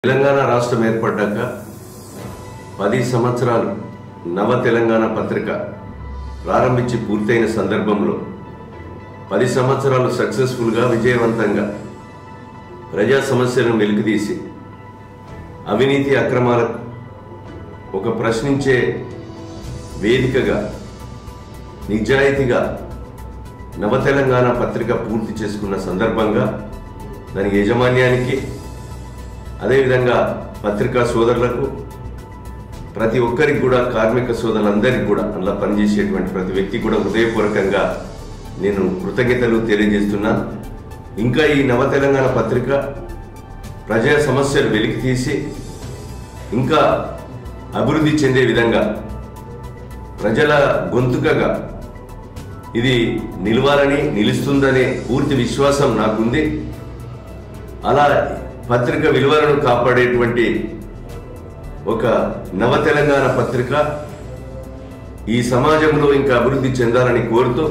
తెలంగాణ రాష్ట్రం ఏర్పడ్డాక 10 సంవత్సరాలు నవ తెలంగాణ పత్రిక ప్రారంభించి పూర్తయిన సందర్భంలో 10 సంవత్సరాలు సక్సెస్ఫుల్గా విజయవంతంగా ప్రజా సమస్యలను వెలికితీసి అవినీతి అక్రమాలకు ఒక ప్రశ్నించే వేదికగా నిజాయితీగా నవ తెలంగాణ పత్రిక పూర్తి చేసుకున్న సందర్భంగా దాని యాజమాన్యానికి అదేవిధంగా పత్రికా సోదరులకు ప్రతి ఒక్కరికి కూడా కార్మిక సోదరులందరికీ కూడా అందులో పనిచేసేటువంటి ప్రతి వ్యక్తి కూడా హృదయపూర్వకంగా నేను కృతజ్ఞతలు తెలియజేస్తున్నాను. ఇంకా ఈ నవ తెలంగాణ పత్రిక ప్రజా సమస్యలు వెలికితీసి ఇంకా అభివృద్ధి చెందే విధంగా ప్రజల గొంతుకగా ఇది నిలవాలని నిలుస్తుందనే పూర్తి విశ్వాసం నాకుంది. అలా పత్రిక విలువలను కాపాడేటువంటి ఒక నవ తెలంగాణ పత్రిక ఈ సమాజంలో ఇంకా అభివృద్ధి చెందాలని కోరుతూ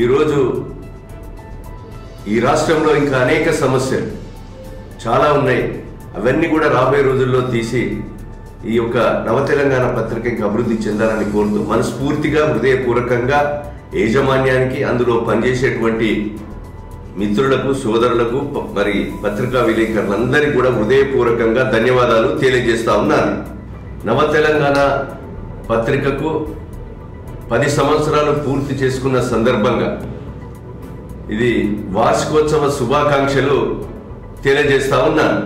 ఈరోజు ఈ రాష్ట్రంలో ఇంకా అనేక సమస్యలు చాలా ఉన్నాయి. అవన్నీ కూడా రాబోయే రోజుల్లో తీసి ఈ యొక్క నవ తెలంగాణ పత్రిక ఇంకా అభివృద్ధి చెందాలని కోరుతూ మనస్ఫూర్తిగా హృదయపూర్వకంగా యాజమాన్యానికి అందులో పనిచేసేటువంటి మిత్రులకు సోదరులకు మరి పత్రికా విలేకరులందరికీ కూడా హృదయపూర్వకంగా ధన్యవాదాలు తెలియజేస్తా ఉన్నాను. నవ తెలంగాణ పత్రికకు 10 సంవత్సరాలు పూర్తి చేసుకున్న సందర్భంగా ఇది వార్షికోత్సవ శుభాకాంక్షలు తెలియజేస్తా ఉన్నాను.